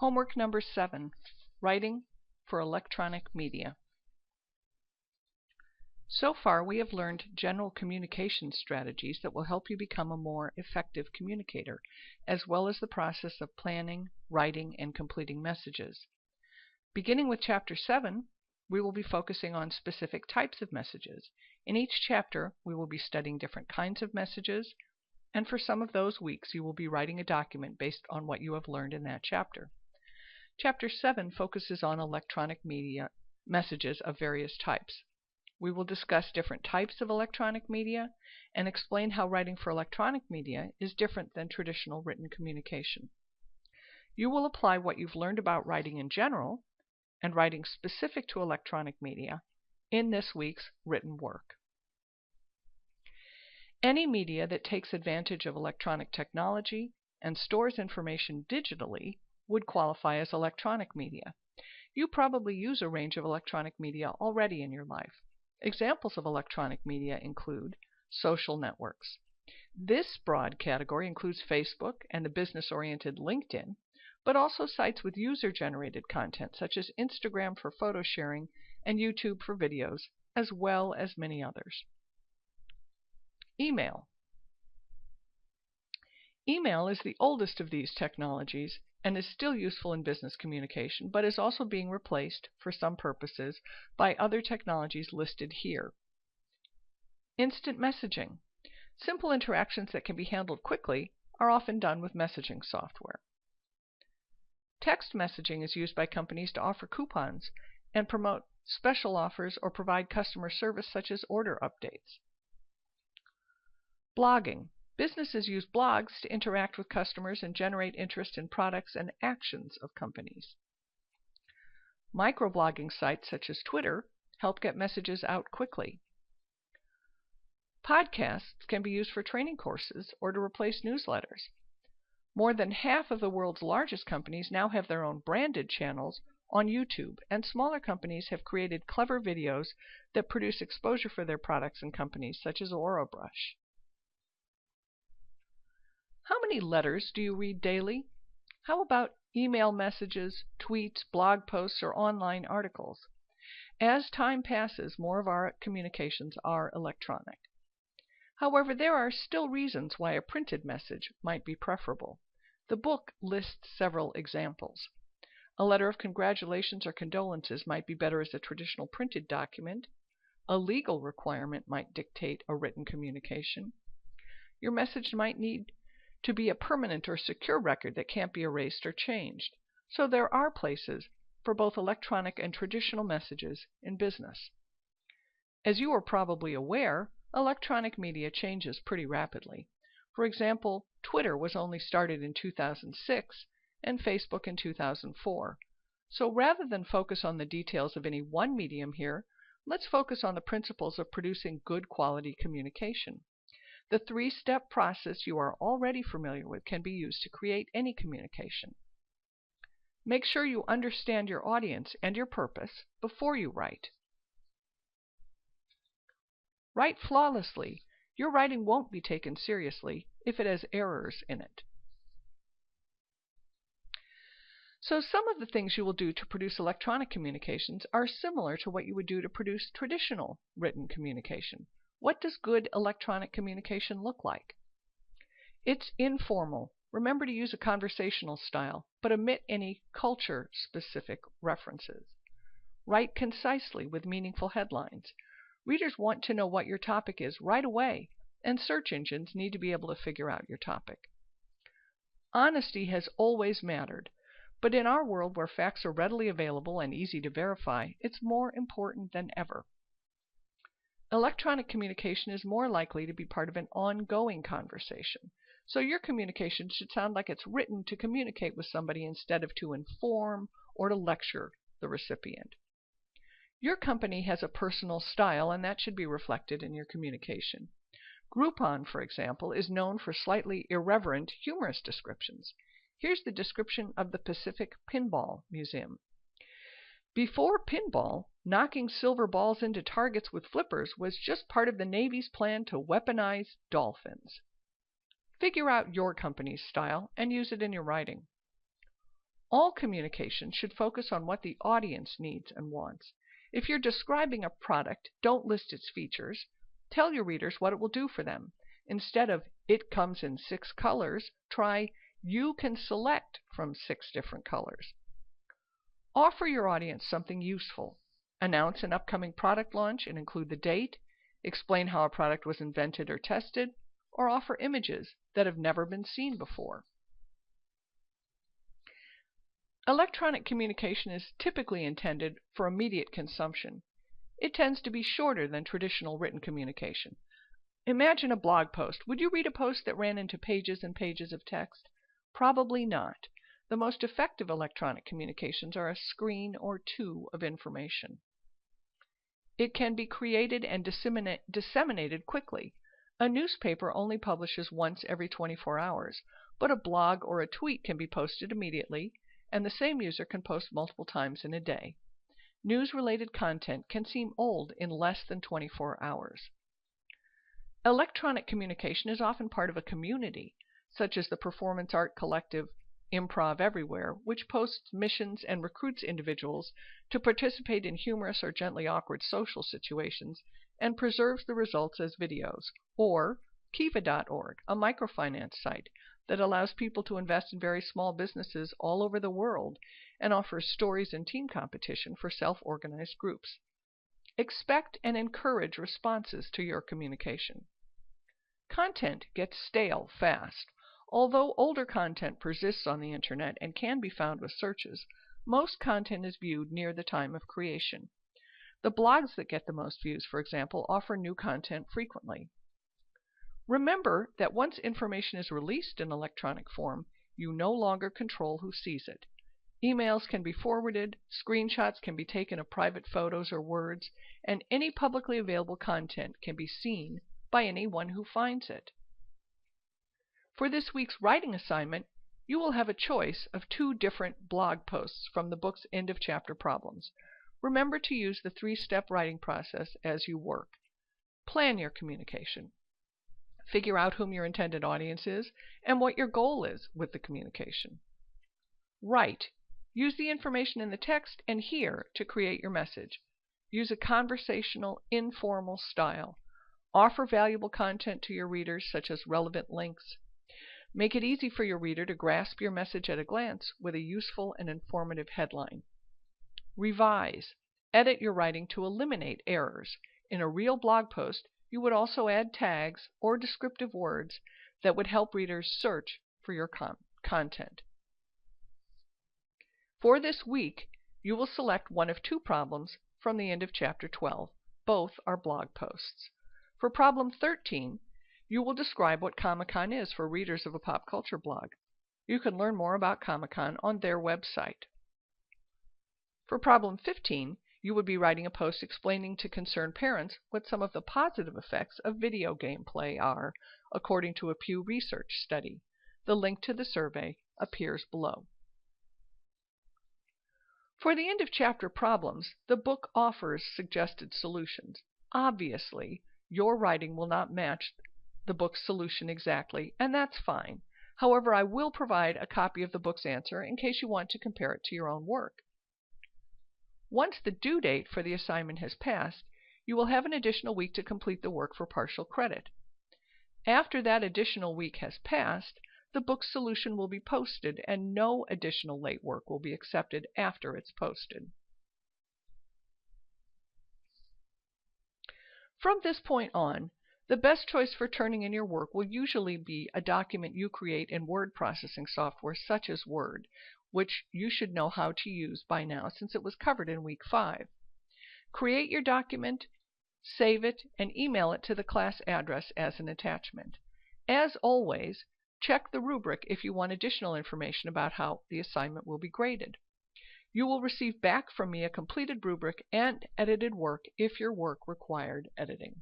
Homework number 7, Writing for Electronic Media. So far, we have learned general communication strategies that will help you become a more effective communicator, as well as the process of planning, writing, and completing messages. Beginning with Chapter 7, we will be focusing on specific types of messages. In each chapter, we will be studying different kinds of messages, and for some of those weeks, you will be writing a document based on what you have learned in that chapter. Chapter 7 focuses on electronic media messages of various types. We will discuss different types of electronic media and explain how writing for electronic media is different than traditional written communication. You will apply what you've learned about writing in general and writing specific to electronic media in this week's written work. Any media that takes advantage of electronic technology and stores information digitally would qualify as electronic media. You probably use a range of electronic media already in your life. Examples of electronic media include social networks. This broad category includes Facebook and the business-oriented LinkedIn, but also sites with user-generated content such as Instagram for photo sharing and YouTube for videos, as well as many others. Email. Email is the oldest of these technologies and is still useful in business communication, but is also being replaced for some purposes by other technologies listed here. Instant messaging. Simple interactions that can be handled quickly are often done with messaging software. Text messaging is used by companies to offer coupons and promote special offers or provide customer service such as order updates. Blogging. Businesses use blogs to interact with customers and generate interest in products and actions of companies. Microblogging sites such as Twitter help get messages out quickly. Podcasts can be used for training courses or to replace newsletters. More than half of the world's largest companies now have their own branded channels on YouTube, and smaller companies have created clever videos that produce exposure for their products and companies, such as Orobrush. How many letters do you read daily? How about email messages, tweets, blog posts, or online articles? As time passes, more of our communications are electronic. However, there are still reasons why a printed message might be preferable. The book lists several examples. A letter of congratulations or condolences might be better as a traditional printed document. A legal requirement might dictate a written communication. Your message might need to be a permanent or secure record that can't be erased or changed. So there are places for both electronic and traditional messages in business. As you are probably aware, electronic media changes pretty rapidly. For example, Twitter was only started in 2006 and Facebook in 2004. So rather than focus on the details of any one medium here, let's focus on the principles of producing good quality communication. The three-step process you are already familiar with can be used to create any communication. Make sure you understand your audience and your purpose before you write. Write flawlessly. Your writing won't be taken seriously if it has errors in it. So some of the things you will do to produce electronic communications are similar to what you would do to produce traditional written communication. What does good electronic communication look like? It's informal. Remember to use a conversational style, but omit any culture-specific references. Write concisely with meaningful headlines. Readers want to know what your topic is right away, and search engines need to be able to figure out your topic. Honesty has always mattered, but in our world where facts are readily available and easy to verify, it's more important than ever. Electronic communication is more likely to be part of an ongoing conversation, so your communication should sound like it's written to communicate with somebody instead of to inform or to lecture the recipient. Your company has a personal style, and that should be reflected in your communication. Groupon, for example, is known for slightly irreverent, humorous descriptions. Here's the description of the Pacific Pinball Museum. Before pinball, knocking silver balls into targets with flippers was just part of the Navy's plan to weaponize dolphins. Figure out your company's style and use it in your writing. All communication should focus on what the audience needs and wants. If you're describing a product, don't list its features. Tell your readers what it will do for them. Instead of "it comes in 6 colors," try "you can select from 6 different colors." Offer your audience something useful. Announce an upcoming product launch and include the date. Explain how a product was invented or tested, or offer images that have never been seen before. Electronic communication is typically intended for immediate consumption. It tends to be shorter than traditional written communication. Imagine a blog post. Would you read a post that ran into pages and pages of text? Probably not. The most effective electronic communications are a screen or two of information. It can be created and disseminated quickly. A newspaper only publishes once every 24 hours, but a blog or a tweet can be posted immediately, and the same user can post multiple times in a day. News-related content can seem old in less than 24 hours. Electronic communication is often part of a community, such as the performance art collective Improv Everywhere, which posts missions and recruits individuals to participate in humorous or gently awkward social situations and preserves the results as videos, or Kiva.org, a microfinance site that allows people to invest in very small businesses all over the world and offers stories and team competition for self-organized groups. Expect and encourage responses to your communication. Content gets stale fast. Although older content persists on the internet and can be found with searches, most content is viewed near the time of creation. The blogs that get the most views, for example, offer new content frequently. Remember that once information is released in electronic form, you no longer control who sees it. Emails can be forwarded, screenshots can be taken of private photos or words, and any publicly available content can be seen by anyone who finds it. For this week's writing assignment, you will have a choice of 2 different blog posts from the book's end of chapter problems. Remember to use the 3-step writing process as you work. Plan your communication. Figure out whom your intended audience is and what your goal is with the communication. Write. Use the information in the text and here to create your message. Use a conversational, informal style. Offer valuable content to your readers, such as relevant links. Make it easy for your reader to grasp your message at a glance with a useful and informative headline. Revise. Edit your writing to eliminate errors. In a real blog post, you would also add tags or descriptive words that would help readers search for your content. For this week, you will select one of 2 problems from the end of Chapter 12. Both are blog posts. For Problem 13, you will describe what Comic-Con is for readers of a pop culture blog. You can learn more about Comic-Con on their website. For Problem 15, you would be writing a post explaining to concerned parents what some of the positive effects of video game play are, according to a Pew Research study. The link to the survey appears below. For the end of chapter problems, the book offers suggested solutions. Obviously, your writing will not match the book's solution exactly, and that's fine. However, I will provide a copy of the book's answer in case you want to compare it to your own work. Once the due date for the assignment has passed, you will have an additional week to complete the work for partial credit. After that additional week has passed, the book's solution will be posted and no additional late work will be accepted after it's posted. From this point on, the best choice for turning in your work will usually be a document you create in word processing software such as Word, which you should know how to use by now since it was covered in week 5. Create your document, save it, and email it to the class address as an attachment. As always, check the rubric if you want additional information about how the assignment will be graded. You will receive back from me a completed rubric and edited work if your work required editing.